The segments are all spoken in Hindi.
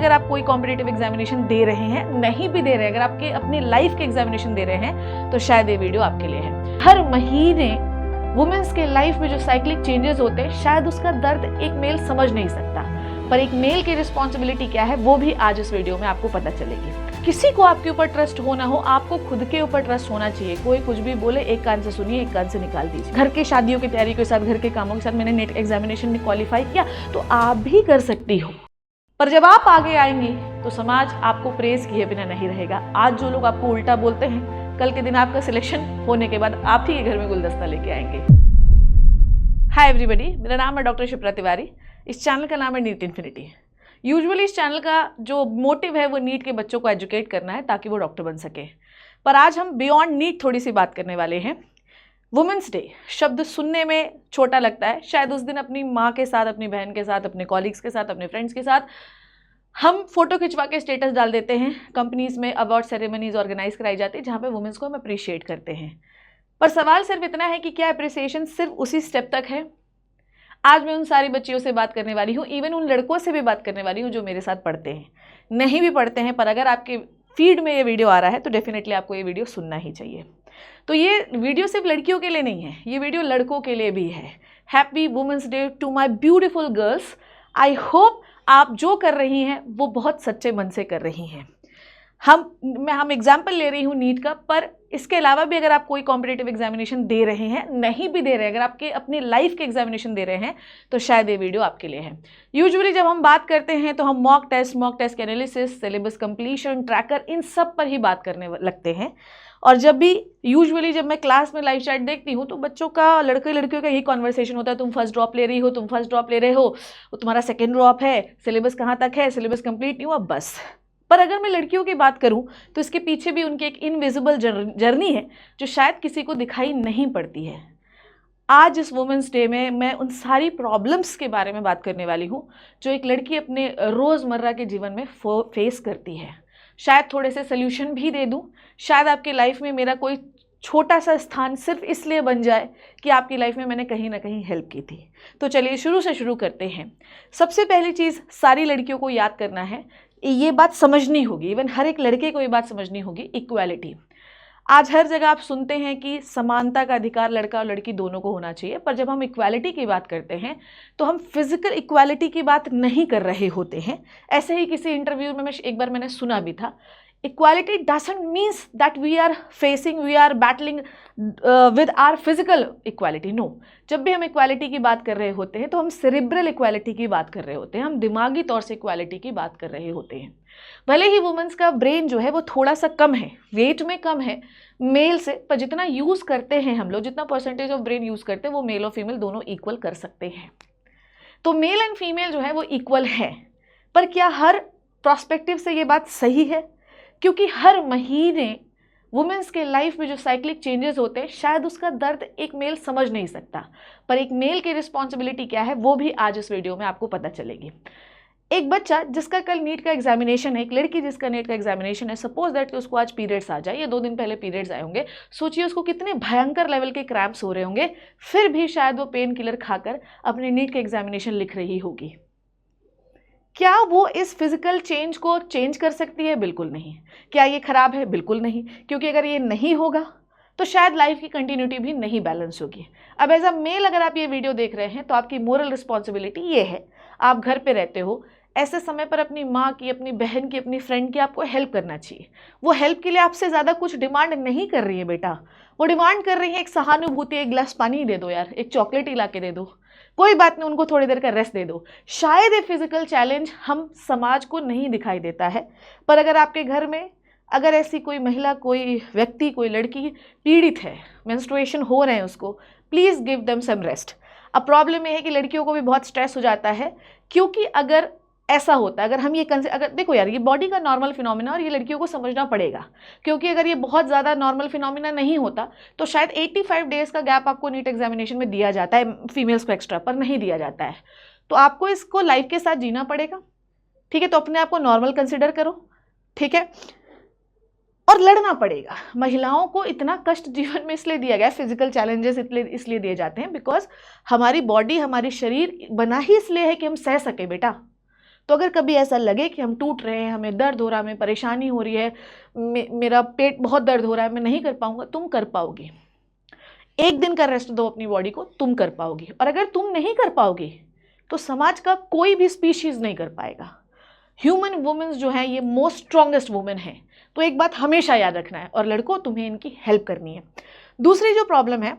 अगर आप कोई कॉम्पिटिटिव एग्जामिनेशन दे रहे हैं, नहीं भी दे रहे हैं, अगर आपके अपनी लाइफ के एग्जामिनेशन दे रहे हैं, तो शायद ये वीडियो आपके लिए है। हर महीने वुमेन्स के लाइफ में जो साइक्लिक चेंजेस होते हैं, शायद उसका दर्द एक मेल समझ नहीं सकता, पर एक मेल की रिस्पॉन्सिबिलिटी क्या है वो भी आज इस वीडियो में आपको पता चलेगी। किसी को आपके ऊपर ट्रस्ट हो ना हो, आपको खुद के ऊपर ट्रस्ट होना चाहिए। कोई कुछ भी बोले, एक कान से सुनिए, एक कान से निकाल दीजिए। घर के शादियों की तैयारी के साथ, घर के कामों के साथ मैंने नेट एग्जामिनेशन में क्वालिफाई किया, तो आप भी कर सकती हो। पर जब आप आगे आएंगी तो समाज आपको प्रेज किए बिना नहीं रहेगा। आज जो लोग आपको उल्टा बोलते हैं, कल के दिन आपका सिलेक्शन होने के बाद आप ही के घर में गुलदस्ता लेके आएंगे। हाय एवरीबॉडी, मेरा नाम है डॉक्टर शिप्रा तिवारी। इस चैनल का नाम है नीट इन्फिनिटी। यूजुअली इस चैनल का जो मोटिव है वो नीट के बच्चों को एजुकेट करना है ताकि वो डॉक्टर बन सके। पर आज हम बियॉन्ड नीट थोड़ी सी बात करने वाले हैं। वुमेंस डे शब्द सुनने में छोटा लगता है। शायद उस दिन अपनी माँ के साथ, अपनी बहन के साथ, अपने कॉलीग्स के साथ, अपने फ्रेंड्स के साथ हम फोटो खिंचवा के स्टेटस डाल देते हैं। कंपनीज में अवार्ड सेरेमनीज ऑर्गेनाइज कराई जाती है जहाँ पे वुमेंस को हम अप्रिशिएट करते हैं। पर सवाल सिर्फ इतना है कि क्या अप्रिसिएशन सिर्फ उसी स्टेप तक है? आज मैं उन सारी बच्चियों से बात करने वाली हूँ, इवन उन लड़कों से भी बात करने वाली हूँ जो मेरे साथ पढ़ते हैं, नहीं भी पढ़ते हैं, पर अगर आपके फीड में ये वीडियो आ रहा है तो डेफिनेटली आपको ये वीडियो सुनना ही चाहिए। तो ये वीडियो सिर्फ लड़कियों के लिए नहीं है, ये वीडियो लड़कों के लिए भी है। Happy women's day to my beautiful girls. I hope आप जो कर रही हैं वो बहुत सच्चे मन से कर रही हैं। हम एग्जाम्पल ले रही हूँ नीट का, पर इसके अलावा भी अगर आप कोई कॉम्पिटिटिव एग्जामिनेशन दे रहे हैं, नहीं भी दे रहे हैं, अगर आपके अपनी लाइफ के एग्जामिनेशन दे रहे हैं, तो शायद ये वीडियो आपके लिए है। यूजुअली जब हम बात करते हैं तो हम मॉक टेस्ट के एनालिसिस, सिलेबस कंप्लीशन, ट्रैकर, इन सब पर ही बात करने लगते हैं। और जब मैं क्लास में लाइव चैट देखती हूँ तो बच्चों का, लड़के लड़कियों का यही कॉन्वर्सेशन होता है। तुम फर्स्ट ड्रॉप ले रही हो, तुम फर्स्ट ड्रॉप ले रहे हो, तुम्हारा सेकेंड ड्रॉप है, सिलेबस कहाँ तक है, सिलेबस कंप्लीट नहीं हुआ, बस। पर अगर मैं लड़कियों की बात करूं तो इसके पीछे भी उनकी एक इनविजिबल जर्नी है जो शायद किसी को दिखाई नहीं पड़ती है। आज इस वुमेंस डे में मैं उन सारी प्रॉब्लम्स के बारे में बात करने वाली हूं जो एक लड़की अपने रोज़मर्रा के जीवन में फेस करती है। शायद थोड़े से सोल्यूशन भी दे दूं, शायद आपकी लाइफ में मेरा कोई छोटा सा स्थान सिर्फ इसलिए बन जाए कि आपकी लाइफ में मैंने कहीं ना कहीं हेल्प की थी। तो चलिए शुरू से शुरू करते हैं। सबसे पहली चीज़ सारी लड़कियों को याद करना है, ये बात समझनी होगी, इवन हर एक लड़के को ये बात समझनी होगी, इक्वालिटी। आज हर जगह आप सुनते हैं कि समानता का अधिकार लड़का और लड़की दोनों को होना चाहिए, पर जब हम इक्वालिटी की बात करते हैं तो हम फिजिकल इक्वालिटी की बात नहीं कर रहे होते हैं। ऐसे ही किसी इंटरव्यू में एक बार मैंने सुना भी था, equality doesn't means that we are battling with our physical equality. No, जब भी हम इक्वालिटी की बात कर रहे होते हैं तो हम सेरिब्रल इक्वालिटी की बात कर रहे होते हैं, हम दिमागी तौर से इक्वालिटी की बात कर रहे होते हैं। भले ही वुमेन्स का ब्रेन जो है वो थोड़ा सा कम है, वेट में कम है मेल से, पर जितना यूज़ करते हैं हम लोग, जितना परसेंटेज ऑफ ब्रेन यूज़ करते हैं वो मेल और फीमेल दोनों इक्वल कर सकते हैं। तो मेल एंड फीमेल जो है वो इक्वल है, पर क्या हर प्रोस्पेक्टिव से ये बात सही है? क्योंकि हर महीने वुमेन्स के लाइफ में जो साइक्लिक चेंजेस होते हैं, शायद उसका दर्द एक मेल समझ नहीं सकता, पर एक मेल की रिस्पॉन्सिबिलिटी क्या है वो भी आज इस वीडियो में आपको पता चलेगी। एक बच्चा जिसका कल नीट का एग्जामिनेशन है, एक लड़की जिसका नीट का एग्जामिनेशन है, सपोज दैट कि उसको आज पीरियड्स आ जाए या 2 दिन पहले पीरियड्स आए होंगे, सोचिए उसको कितने भयंकर लेवल के क्रैम्प्स हो रहे होंगे, फिर भी शायद वो पेन किलर खाकर अपने नीट के एग्जामिनेशन लिख रही होगी। क्या वो इस फिजिकल चेंज को चेंज कर सकती है? बिल्कुल नहीं। क्या ये खराब है? बिल्कुल नहीं, क्योंकि अगर ये नहीं होगा तो शायद लाइफ की कंटिन्यूटी भी नहीं बैलेंस होगी। अब एज अ मेल अगर आप ये वीडियो देख रहे हैं तो आपकी मोरल रिस्पॉन्सिबिलिटी ये है, आप घर पे रहते हो, ऐसे समय पर अपनी माँ की, अपनी बहन की, अपनी फ्रेंड की आपको हेल्प करना चाहिए। वो हेल्प के लिए आपसे ज़्यादा कुछ डिमांड नहीं कर रही है बेटा, वो डिमांड कर रही है एक सहानुभूति, एक गिलास पानी दे दो यार, एक चॉकलेट ही ला के दे दो, कोई बात नहीं, उनको थोड़ी देर का रेस्ट दे दो। शायद ये फिजिकल चैलेंज हम समाज को नहीं दिखाई देता है, पर अगर आपके घर में अगर ऐसी कोई महिला, कोई व्यक्ति, कोई लड़की पीड़ित है, मेंस्ट्रुएशन हो रहे हैं उसको, please give them some rest. अब प्रॉब्लम ये है कि लड़कियों को भी बहुत स्ट्रेस हो जाता है, क्योंकि अगर ऐसा होता है, अगर हम ये अगर देखो यार, ये बॉडी का नॉर्मल फिनोमिना और ये लड़कियों को समझना पड़ेगा, क्योंकि अगर ये बहुत ज़्यादा नॉर्मल फिनोमिना नहीं होता तो शायद 85 डेज़ का गैप आपको नीट एग्जामिनेशन में दिया जाता है, फीमेल्स को एक्स्ट्रा, पर नहीं दिया जाता है। तो आपको इसको लाइफ के साथ जीना पड़ेगा, ठीक है? तो अपने आप को नॉर्मल कंसिडर करो, ठीक है? और लड़ना पड़ेगा। महिलाओं को इतना कष्ट जीवन में इसलिए दिया गया है, फिजिकल चैलेंजेस इसलिए दिए जाते हैं बिकॉज हमारी बॉडी, हमारी शरीर बना ही इसलिए है कि हम सह सके बेटा। तो अगर कभी ऐसा लगे कि हम टूट रहे हैं, हमें दर्द हो रहा है, हमें परेशानी हो रही है, मेरा पेट बहुत दर्द हो रहा है, मैं नहीं कर पाऊंगा, तुम कर पाओगी। एक दिन का रेस्ट दो अपनी बॉडी को, तुम कर पाओगी। और अगर तुम नहीं कर पाओगी तो समाज का कोई भी स्पीशीज नहीं कर पाएगा। ह्यूमन वुमेन्स जो है ये मोस्ट स्ट्रॉन्गेस्ट वुमेन है। तो एक बात हमेशा याद रखना है, और लड़कों तुम्हें इनकी हेल्प करनी है। दूसरी जो प्रॉब्लम है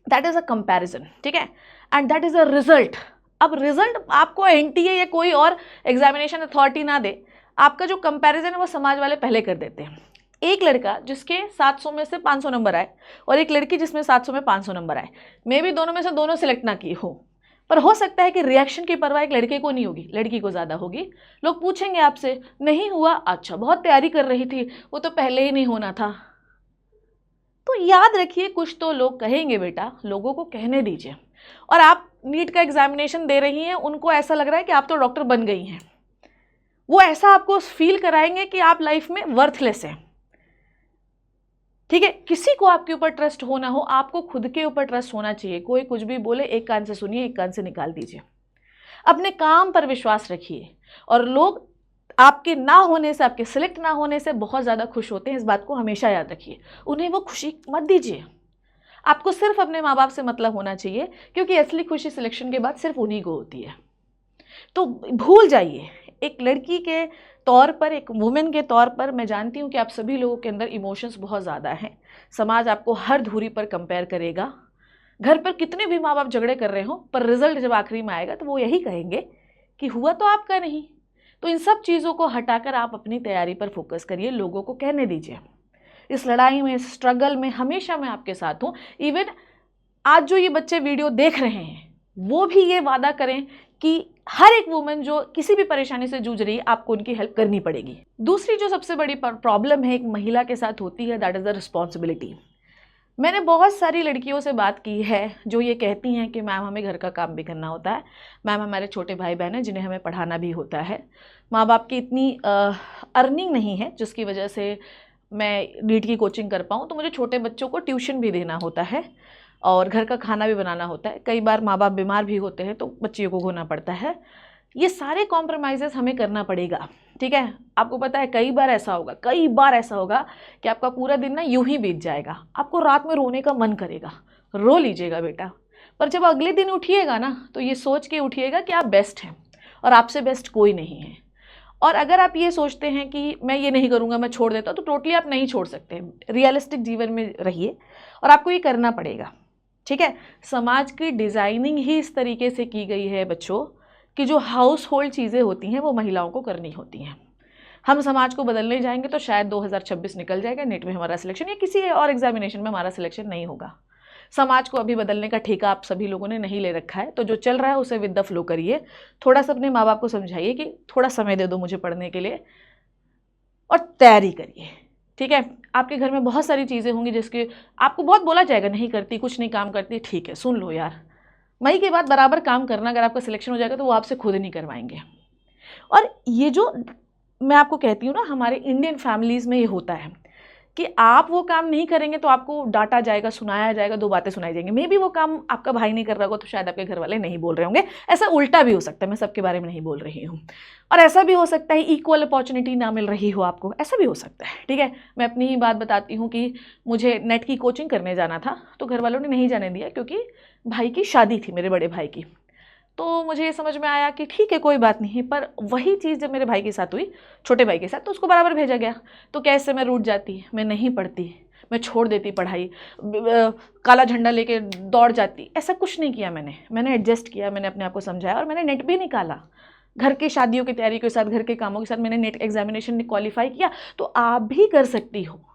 दैट इज अ कंपैरिजन, ठीक है, and that is a result. अब रिजल्ट आपको एनटीए या कोई और एग्जामिनेशन अथॉरिटी ना दे, आपका जो कंपैरिजन है वो समाज वाले पहले कर देते हैं। एक लड़का जिसके 700 में से 500 नंबर आए और एक लड़की जिसमें 700 में 500 नंबर आए, मे भी दोनों में से दोनों सिलेक्ट ना की हो, पर हो सकता है कि रिएक्शन की परवाह एक लड़के को नहीं होगी, लड़की को ज़्यादा होगी। लोग पूछेंगे आपसे, नहीं हुआ, अच्छा बहुत तैयारी कर रही थी, वो तो पहले ही नहीं होना था। तो याद रखिए, कुछ तो लोग कहेंगे बेटा, लोगों को कहने दीजिए। और आप नीट का एग्जामिनेशन दे रही हैं, उनको ऐसा लग रहा है कि आप तो डॉक्टर बन गई हैं, वो ऐसा आपको फील कराएंगे कि आप लाइफ में वर्थलेस हैं, ठीक है। किसी को आपके ऊपर ट्रस्ट हो ना हो, आपको खुद के ऊपर ट्रस्ट होना चाहिए। कोई कुछ भी बोले, एक कान से सुनिए, एक कान से निकाल दीजिए। अपने काम पर विश्वास रखिए, और लोग आपके ना होने से, आपके सिलेक्ट ना होने से बहुत ज़्यादा खुश होते हैं, इस बात को हमेशा याद रखिए। उन्हें वो खुशी मत दीजिए। आपको सिर्फ अपने माँ बाप से मतलब होना चाहिए, क्योंकि असली खुशी सिलेक्शन के बाद सिर्फ उन्हीं को होती है। तो भूल जाइए। एक लड़की के तौर पर, एक वुमेन के तौर पर, मैं जानती हूँ कि आप सभी लोगों के अंदर इमोशंस बहुत ज़्यादा हैं। समाज आपको हर धुरी पर कंपेयर करेगा। घर पर कितने भी माँ बाप झगड़े कर रहे हो, पर रिजल्ट जब आखिरी में आएगा तो वो यही कहेंगे कि हुआ तो आपका नहीं। तो इन सब चीज़ों को हटाकर आप अपनी तैयारी पर फोकस करिए, लोगों को कहने दीजिए। इस लड़ाई में, इस स्ट्रगल में हमेशा मैं आपके साथ हूँ। इवन आज जो ये बच्चे वीडियो देख रहे हैं, वो भी ये वादा करें कि हर एक वुमेन जो किसी भी परेशानी से जूझ रही है, आपको उनकी हेल्प करनी पड़ेगी। दूसरी जो सबसे बड़ी प्रॉब्लम है एक महिला के साथ होती है, दैट इज़ द रिस्पॉन्सिबिलिटी। मैंने बहुत सारी लड़कियों से बात की है जो ये कहती हैं कि मैम हमें घर का काम भी करना होता है, मैम हमारे छोटे भाई बहन हैं जिन्हें हमें पढ़ाना भी होता है, माँ बाप की इतनी अर्निंग नहीं है जिसकी वजह से मैं नीट की कोचिंग कर पाऊँ, तो मुझे छोटे बच्चों को ट्यूशन भी देना होता है और घर का खाना भी बनाना होता है। कई बार माँ बाप बीमार भी होते हैं तो बच्चियों को घूरना पड़ता है। ये सारे कॉम्प्रोमाइज़ेस हमें करना पड़ेगा, ठीक है। आपको पता है कई बार ऐसा होगा कि आपका पूरा दिन ना यूं ही बीत जाएगा, आपको रात में रोने का मन करेगा, रो लीजिएगा बेटा, पर जब अगले दिन उठिएगा ना तो ये सोच के उठिएगा कि आप बेस्ट हैं और आपसे बेस्ट कोई नहीं है। और अगर आप ये सोचते हैं कि मैं ये नहीं करूँगा, मैं छोड़ देता हूँ, तो टोटली आप नहीं छोड़ सकते। रियलिस्टिक जीवन में रहिए और आपको ये करना पड़ेगा, ठीक है। समाज की डिज़ाइनिंग ही इस तरीके से की गई है बच्चों कि जो हाउस होल्ड चीज़ें होती हैं वो महिलाओं को करनी होती हैं। हम समाज को बदलने जाएंगे तो शायद 2026 निकल जाएगा, नेट में हमारा सिलेक्शन या किसी और एग्जामिनेशन में हमारा सिलेक्शन नहीं होगा। समाज को अभी बदलने का ठेका आप सभी लोगों ने नहीं ले रखा है, तो जो चल रहा है उसे विद द फ्लो करिए। थोड़ा सा अपने माँ बाप को समझाइए कि थोड़ा समय दे दो मुझे पढ़ने के लिए, और तैयारी करिए, ठीक है। आपके घर में बहुत सारी चीज़ें होंगी जिसके आपको बहुत बोला जाएगा, नहीं करती, कुछ नहीं काम करती, ठीक है, सुन लो यार, मई के बाद बराबर काम करना। अगर आपका सिलेक्शन हो जाएगा तो वो आपसे खुद नहीं करवाएंगे। और ये जो मैं आपको कहती हूँ ना, हमारे इंडियन फैमिलीज़ में ये होता है कि आप वो काम नहीं करेंगे तो आपको डांटा जाएगा, सुनाया जाएगा, दो बातें सुनाई जाएंगी। मे बी वो काम आपका भाई नहीं कर रहा होगा तो शायद आपके घर वाले नहीं बोल रहे होंगे। ऐसा उल्टा भी हो सकता है, मैं सबके बारे में नहीं बोल रही हूँ। और ऐसा भी हो सकता है इक्वल अपॉर्चुनिटी ना मिल रही हो आपको, ऐसा भी हो सकता है, ठीक है। मैं अपनी ही बात बताती हूँ कि मुझे नेट की कोचिंग करने जाना था तो घर वालों ने नहीं जाने दिया क्योंकि भाई की शादी थी, मेरे बड़े भाई की। तो मुझे ये समझ में आया कि ठीक है कोई बात नहीं, पर वही चीज़ जब मेरे भाई के साथ हुई, छोटे भाई के साथ, तो उसको बराबर भेजा गया। तो कैसे मैं रूठ जाती, मैं नहीं पढ़ती, मैं छोड़ देती पढ़ाई, काला झंडा लेके दौड़ जाती। ऐसा कुछ नहीं किया मैंने एडजस्ट किया, मैंने अपने आप को समझाया और मैंने नेट भी निकाला। घर के शादियों की तैयारी के साथ, घर के कामों के साथ मैंने नेट एग्जामिनेशन में क्वालिफाई किया। तो आप भी कर सकती हो।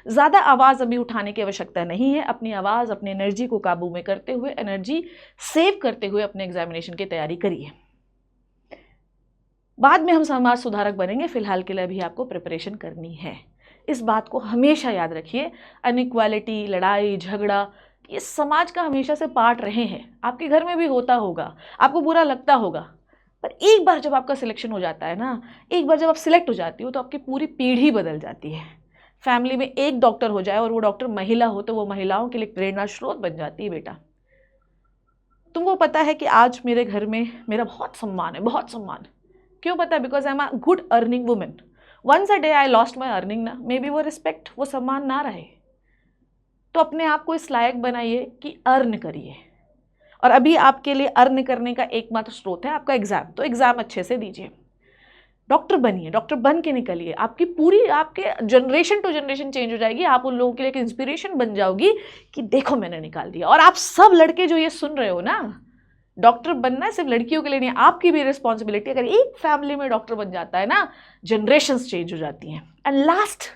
ज़्यादा आवाज़ अभी उठाने की आवश्यकता नहीं है। अपनी आवाज़, अपनी एनर्जी को काबू में करते हुए, एनर्जी सेव करते हुए अपने एग्जामिनेशन की तैयारी करिए। बाद में हम समाज सुधारक बनेंगे, फिलहाल के लिए अभी आपको प्रिपरेशन करनी है। इस बात को हमेशा याद रखिए। अनइक्वालिटी, लड़ाई झगड़ा, ये समाज का हमेशा से पार्ट रहे हैं। आपके घर में भी होता होगा, आपको बुरा लगता होगा, पर एक बार जब आपका सिलेक्शन हो जाता है ना, एक बार जब आप सिलेक्ट हो जाती हो तो आपकी पूरी पीढ़ी बदल जाती है। फैमिली में एक डॉक्टर हो जाए और वो डॉक्टर महिला हो तो वो महिलाओं के लिए प्रेरणा स्रोत बन जाती है। बेटा, तुमको पता है कि आज मेरे घर में मेरा बहुत सम्मान है, बहुत सम्मान। क्यों पता है? Because I am a good earning women. Once a day I lost my earning ना, मे बी वो रिस्पेक्ट, वो सम्मान ना रहे. तो अपने आप को इस लायक बनाइए कि अर्न करिए. और अभी आपके लिए अर्न करने का एकमात्र स्रोत है आपका एग्जाम, तो एग्जाम अच्छे से दीजिए. डॉक्टर बनिए, डॉक्टर बन के निकलिए. आपकी पूरी, आपके जनरेशन टू जनरेशन चेंज हो जाएगी. आप उन लोगों के लिए एक इंस्पिरेशन बन जाओगी कि देखो मैंने निकाल दिया. और आप सब लड़के जो ये सुन रहे हो ना, डॉक्टर बनना सिर्फ लड़कियों के लिए नहीं, आपकी भी रिस्पॉन्सिबिलिटी. अगर एक फैमिली में डॉक्टर बन जाता है ना, जनरेशंस चेंज हो जाती हैं. एंड लास्ट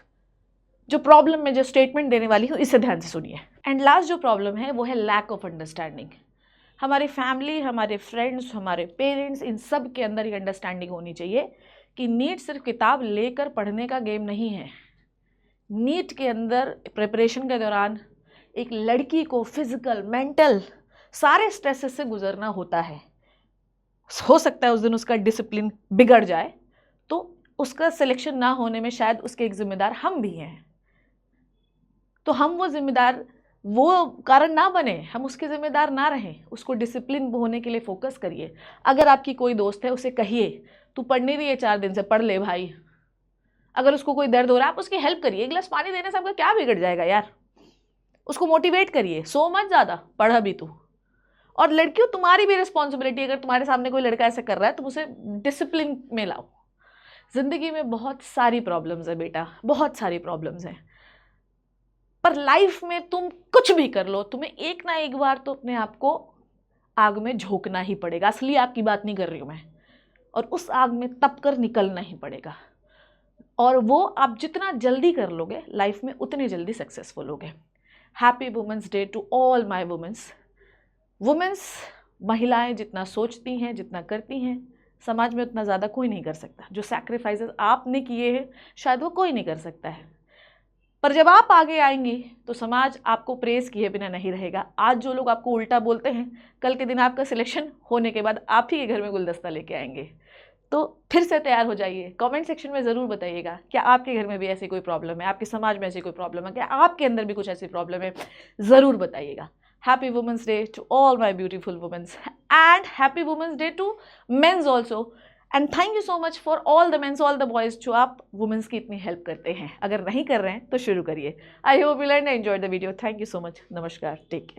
जो प्रॉब्लम में जो स्टेटमेंट देने वाली हूँ, इसे ध्यान से सुनिए. एंड लास्ट जो प्रॉब्लम है वो है लैक ऑफ अंडरस्टैंडिंग. हमारी फैमिली, हमारे फ्रेंड्स, हमारे पेरेंट्स, इन सब के अंदर ये अंडरस्टैंडिंग होनी चाहिए कि नीट सिर्फ किताब लेकर पढ़ने का गेम नहीं है. नीट के अंदर प्रिपरेशन के दौरान एक लड़की को फिजिकल, मेंटल सारे स्ट्रेसेस से गुजरना होता है. हो सकता है उस दिन उसका डिसिप्लिन बिगड़ जाए, तो उसका सिलेक्शन ना होने में शायद उसके एक जिम्मेदार हम भी हैं. तो हम वो जिम्मेदार, वो कारण ना बने, हम उसके जिम्मेदार ना रहें. उसको डिसिप्लिन होने के लिए फोकस करिए. अगर आपकी कोई दोस्त है, उसे कहिए तू पढ़ नहीं रही है 4 दिन से, पढ़ ले भाई. अगर उसको कोई दर्द हो रहा है, आप उसकी हेल्प करिए. एक गिलास पानी देने से आपका क्या बिगड़ जाएगा यार. उसको मोटिवेट करिए, सो मत ज़्यादा, पढ़ भी तू. और लड़कियों, तुम्हारी भी रिस्पॉन्सिबिलिटी, अगर तुम्हारे सामने कोई लड़का ऐसा कर रहा है तो उसे डिसिप्लिन में लाओ. जिंदगी में बहुत सारी प्रॉब्लम्स है बेटा, बहुत सारी प्रॉब्लम्स हैं. पर लाइफ में तुम कुछ भी कर लो, तुम्हें एक ना एक बार तो अपने आप को आग में झोंकना ही पड़ेगा. असली आग की बात नहीं कर रही हूँ मैं. और उस आग में तप कर निकलना ही पड़ेगा. और वो आप जितना जल्दी कर लोगे लाइफ में, उतनी जल्दी सक्सेसफुल होगे. Happy women's day to all my women's. Women's, महिलाएं जितना सोचती हैं, जितना करती हैं, समाज में उतना ज़्यादा कोई नहीं कर सकता. जो सैक्रिफाइसेस आपने किए हैं, शायद वो कोई नहीं कर सकता है. पर जब आप आगे आएंगी तो समाज आपको प्रेज किए बिना नहीं रहेगा. आज जो लोग आपको उल्टा बोलते हैं, कल के दिन आपका सिलेक्शन होने के बाद आप ही के घर में गुलदस्ता लेके आएंगे. तो फिर से तैयार हो जाइए. कमेंट सेक्शन में ज़रूर बताइएगा क्या आपके घर में भी ऐसी कोई प्रॉब्लम है, आपके समाज में ऐसी कोई प्रॉब्लम है, क्या आपके अंदर भी कुछ ऐसी प्रॉब्लम है, ज़रूर बताइएगा. Happy Women's Day to all my beautiful women, and Happy Women's Day to men's also. And thank you so much for all the men's, all the boys जो आप women's की इतनी हेल्प करते हैं. अगर नहीं कर रहे हैं तो शुरू करिए. I hope you learned and enjoyed the video. Thank you so much. नमस्कार. Take care.